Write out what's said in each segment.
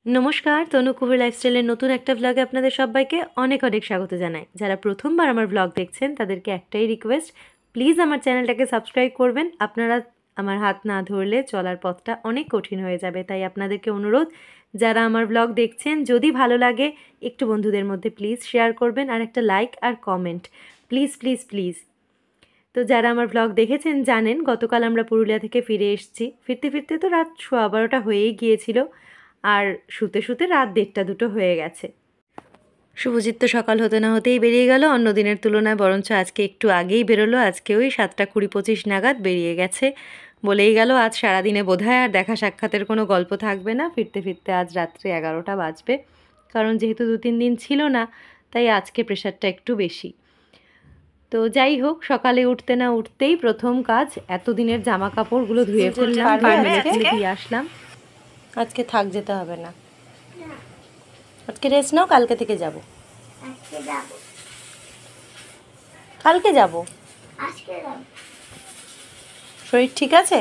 নমস্কার, তনু কুহুর লাইফস্টাইলের নতুন একটা ভ্লগে আপনাদের সবাইকে অনেক অনেক স্বাগত জানাই। যারা প্রথমবার আমার ভ্লগ দেখছেন তাদেরকে একটাই রিকোয়েস্ট, প্লিজ আমার চ্যানেলটাকে সাবস্ক্রাইব করবেন। আপনারা আমার হাত না ধরলে চলার পথটা অনেক কঠিন হয়ে যাবে। তাই আপনাদেরকে অনুরোধ, যারা আমার ভ্লগ দেখছেন যদি ভালো লাগে একটু বন্ধুদের মধ্যে প্লিজ শেয়ার করবেন, আর একটা লাইক আর কমেন্ট প্লিজ প্লিজ প্লিজ। তো যারা আমার ভ্লগ দেখেছেন জানেন গতকাল আমরা পুরুলিয়া থেকে ফিরে এসেছি। ফিরতে ফিরতে তো রাত 12:15 হয়েই গিয়েছিল, আর শুতে শুতে রাত 1:30-2 হয়ে গেছে। শুভজিৎ তো সকাল হতে না হতেই বেরিয়ে গেল, অন্য দিনের তুলনায় বরঞ্চ আজকে একটু আগেই বেরোলো। আজকে ওই 7:20-25 নাগাদ বেরিয়ে গেছে, বলেই গেল আজ সারাদিনে বোধহয় আর দেখা সাক্ষাতের কোনো গল্প থাকবে না। ফিরতে ফিরতে আজ রাত্রে 11টা বাজবে, কারণ যেহেতু 2-3 দিন ছিল না তাই আজকে প্রেশারটা একটু বেশি। তো যাই হোক, সকালে উঠতে না উঠতেই প্রথম কাজ এতদিনের জামা কাপড়গুলো ধুয়ে ফেললাম, দিয়ে আসলাম। আজকে থাক, যেতে হবে না, আজকে রেস্ট নাও, কালকে থেকে যাব। কালকে যাব, শরীর ঠিক আছে?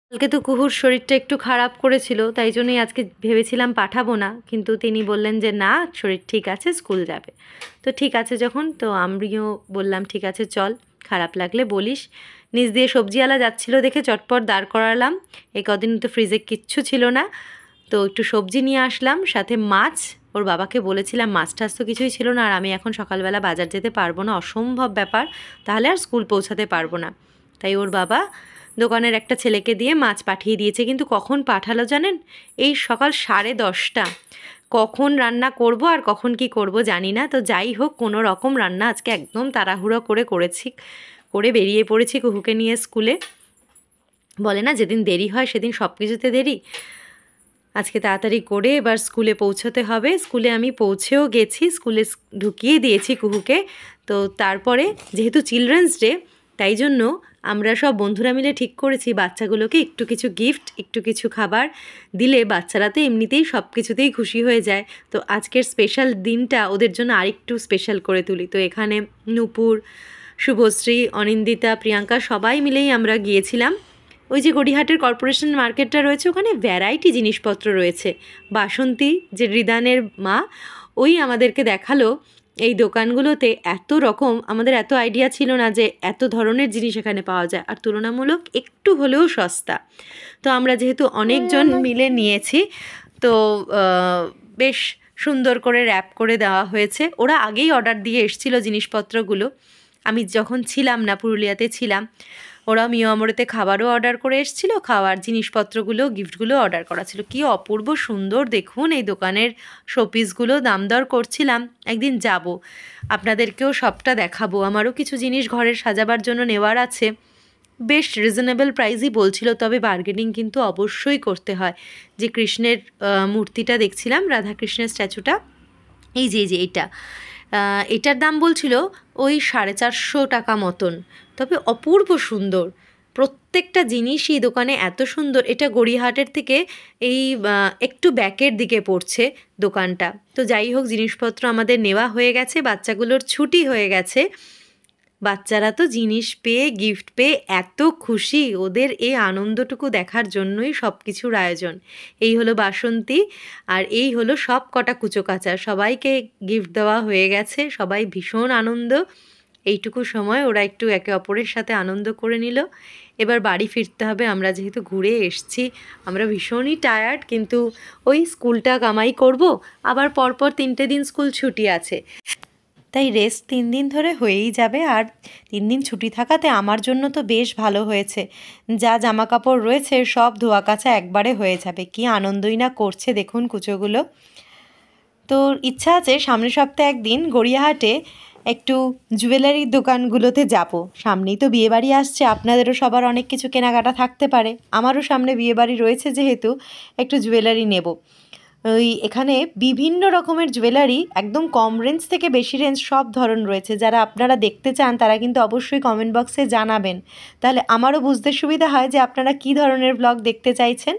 কালকে তো কুহুর শরীরটা একটু খারাপ করেছিল, তাই জন্যই আজকে ভেবেছিলাম পাঠাবো না, কিন্তু তিনি বললেন যে না, শরীর ঠিক আছে, স্কুল যাবে। তো ঠিক আছে যখন, তো আমিও বললাম ঠিক আছে চল, খারাপ লাগলে বলিস। নিচ দিয়ে সবজিওয়ালা যাচ্ছিলো দেখে চটপট দাঁড় করালাম। এই কদিন তো ফ্রিজে কিচ্ছু ছিল না, তো একটু সবজি নিয়ে আসলাম, সাথে মাছ। ওর বাবাকে বলেছিলাম মাছ টাছ তো কিছুই ছিল না, আর আমি এখন সকালবেলা বাজার যেতে পারবো না, অসম্ভব ব্যাপার, তাহলে আর স্কুল পৌঁছাতে পারবো না। তাই ওর বাবা দোকানের একটা ছেলেকে দিয়ে মাছ পাঠিয়ে দিয়েছে। কিন্তু কখন পাঠালো জানেন? এই সকাল 10:30। কখন রান্না করব আর কখন কি করব জানি না। তো যাই হোক, কোনো রকম রান্না আজকে একদম তাড়াহুড়ো করেছি, করে বেরিয়ে পড়েছি কুহুকে নিয়ে স্কুলে। বলে না যেদিন দেরি হয় সেদিন সব কিছুতে দেরি। আজকে তাড়াতাড়ি করে এবার স্কুলে পৌঁছতে হবে। স্কুলে আমি পৌঁছেও গেছি, স্কুলে ঢুকিয়ে দিয়েছি কুহুকে। তো তারপরে যেহেতু চিলড্রেন্স ডে, তাই জন্য আমরা সব বন্ধুরা মিলে ঠিক করেছি বাচ্চাগুলোকে একটু কিছু গিফট, একটু কিছু খাবার দিলে বাচ্চারা তো এমনিতেই সব কিছুতেই খুশি হয়ে যায়। তো আজকের স্পেশাল দিনটা ওদের জন্য আরেকটু স্পেশাল করে তুলি। তো এখানে নূপুর, শুভশ্রী, অনিন্দিতা, প্রিয়াঙ্কা সবাই মিলেই আমরা গিয়েছিলাম। ওই যে গড়িয়াহাটের কর্পোরেশন মার্কেটটা রয়েছে, ওখানে ভ্যারাইটি জিনিসপত্র রয়েছে। বাসন্তী, যে রিদানের মা, ওই আমাদেরকে দেখালো এই দোকানগুলোতে এত রকম, আমাদের এত আইডিয়া ছিল না যে এত ধরনের জিনিস এখানে পাওয়া যায়, আর তুলনামূলক একটু হলেও সস্তা। তো আমরা যেহেতু অনেকজন মিলে নিয়েছি, তো বেশ সুন্দর করে র্যাপ করে দেওয়া হয়েছে। ওরা আগেই অর্ডার দিয়ে এসেছিলো জিনিসপত্রগুলো, আমি যখন ছিলাম না, পুরুলিয়াতে ছিলাম। ওরা মিও আমরেতে খাবারও অর্ডার করে এসেছিলো, খাওয়ার জিনিসপত্রগুলো, গিফটগুলো অর্ডার করা ছিল। কী অপূর্ব সুন্দর দেখুন এই দোকানের শোপিসগুলো, দাম দর করছিলাম। একদিন যাব, আপনাদেরকেও সবটা দেখাবো। আমারও কিছু জিনিস ঘরের সাজাবার জন্য নেওয়ার আছে। বেশ রিজনেবল প্রাইসই বলছিল, তবে বার্গেনিং কিন্তু অবশ্যই করতে হয়। যে কৃষ্ণের মূর্তিটা দেখছিলাম, রাধাকৃষ্ণের স্ট্যাচুটা, এই যে এটার দাম বলছিল ওই 450 টাকা মতন, তবে অপূর্ব সুন্দর। প্রত্যেকটা জিনিসই দোকানে এত সুন্দর। এটা গড়িয়াহাটের থেকে এই একটু ব্যাকের দিকে পড়ছে দোকানটা। তো যাই হোক, জিনিসপত্র আমাদের নেওয়া হয়ে গেছে, বাচ্চাগুলোর ছুটি হয়ে গেছে। বাচ্চারা তো জিনিস পেয়ে, গিফট পেয়ে এত খুশি, ওদের এই আনন্দটুকু দেখার জন্যই সব কিছুর আয়োজন। এই হলো বাসন্তী, আর এই হলো সব কটা কুচোকাচা, সবাইকে গিফট দেওয়া হয়ে গেছে, সবাই ভীষণ আনন্দ। এইটুকু সময় ওরা একটু একে অপরের সাথে আনন্দ করে নিল। এবার বাড়ি ফিরতে হবে, আমরা যেহেতু ঘুরে এসছি, আমরা ভীষণই টায়ার্ড, কিন্তু ওই স্কুলটা কামাই করব, আবার পরপর 3টে দিন স্কুল ছুটি আছে, তাই রেস্ট 3 দিন ধরে হয়েই যাবে। আর 3 দিন ছুটি থাকাতে আমার জন্য তো বেশ ভালো হয়েছে, যা জামা কাপড় রয়েছে সব ধোয়া কাচা একবারে হয়ে যাবে। কি আনন্দই না করছে দেখুন কুচোগুলো। তো ইচ্ছা আছে সামনের সপ্তাহে একদিন গড়িয়াহাটে একটু জুয়েলারির দোকানগুলোতে যাব। সামনেই তো বিয়েবাড়ি আসছে, আপনাদেরও সবার অনেক কিছু কেনাকাটা থাকতে পারে, আমারও সামনে বিয়েবাড়ি রয়েছে, যেহেতু একটু জুয়েলারি নেব। ওই এখানে বিভিন্ন রকমের জুয়েলারি, একদম কম রেঞ্জ থেকে বেশি রেঞ্জ সব ধরন রয়েছে। যারা আপনারা দেখতে চান তারা কিন্তু অবশ্যই কমেন্ট বক্সে জানাবেন, তাহলে আমারও বুঝতে সুবিধা হয় যে আপনারা কী ধরনের ব্লগ দেখতে চাইছেন।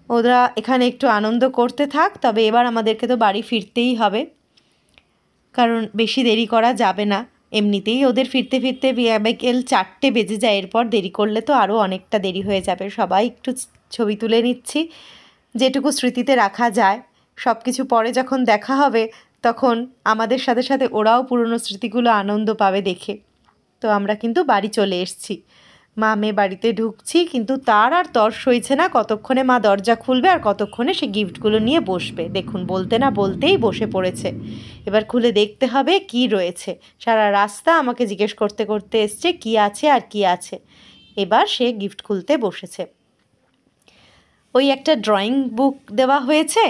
ওরা এখানে একটু আনন্দ করতে থাক, তবে এবার আমাদেরকে তো বাড়ি ফিরতেই হবে, কারণ বেশি দেরি করা যাবে না। এমনিতেই ওদের ফিরতে ফিরতে বিকেল 4টে বেজে যায়, এরপর দেরি করলে তো আরও অনেকটা দেরি হয়ে যাবে। সবাই একটু ছবি তুলে নিচ্ছি, যেটুকু স্মৃতিতে রাখা যায়। সব কিছু পরে যখন দেখা হবে তখন আমাদের সাথে সাথে ওরাও পুরনো স্মৃতিগুলো আনন্দ পাবে দেখে। তো আমরা কিন্তু বাড়ি চলে এসেছি, মা মেয়ে বাড়িতে ঢুকছি, কিন্তু তার আর তর সইছে না কতক্ষণে মা দরজা খুলবে আর কতক্ষণে সে গিফটগুলো নিয়ে বসবে। দেখুন, বলতে না বলতেই বসে পড়েছে। এবার খুলে দেখতে হবে কি রয়েছে। সারা রাস্তা আমাকে জিজ্ঞেস করতে করতে এসছে কি আছে আর কি আছে। এবার সে গিফট খুলতে বসেছে। ওই একটা ড্রয়িং বুক দেওয়া হয়েছে,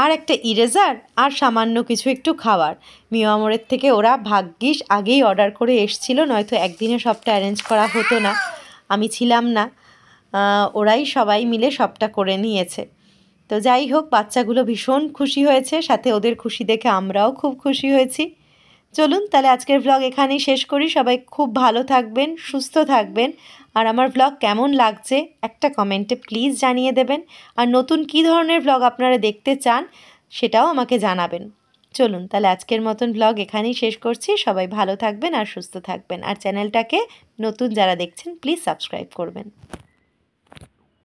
আর একটা ইরেজার, আর সামান্য কিছু একটু খাবার। মিয়ামরের থেকে ওরা ভাগ্যিস আগেই অর্ডার করে এসছিল, নয়তো একদিনে সবটা অ্যারেঞ্জ করা হতো না। আমি ছিলাম না, ওরাই সবাই মিলে সবটা করে নিয়েছে। তো যাই হোক, বাচ্চাগুলো ভীষণ খুশি হয়েছে, সাথে ওদের খুশি দেখে আমরাও খুব খুশি হয়েছি। চলুন তাহলে আজকের ভ্লগ এখানেই শেষ করি। সবাই খুব ভালো থাকবেন, সুস্থ থাকবেন, আর আমার ভ্লগ কেমন লাগছে একটা কমেন্টে প্লিজ জানিয়ে দেবেন। আর নতুন কী ধরনের ভ্লগ আপনারা দেখতে চান সেটাও আমাকে জানাবেন। চলুন তাহলে আজকের মতন ভ্লগ এখানেই শেষ করছি। সবাই ভালো থাকবেন আর সুস্থ থাকবেন, আর চ্যানেলটাকে নতুন যারা দেখছেন প্লিজ সাবস্ক্রাইব করবেন।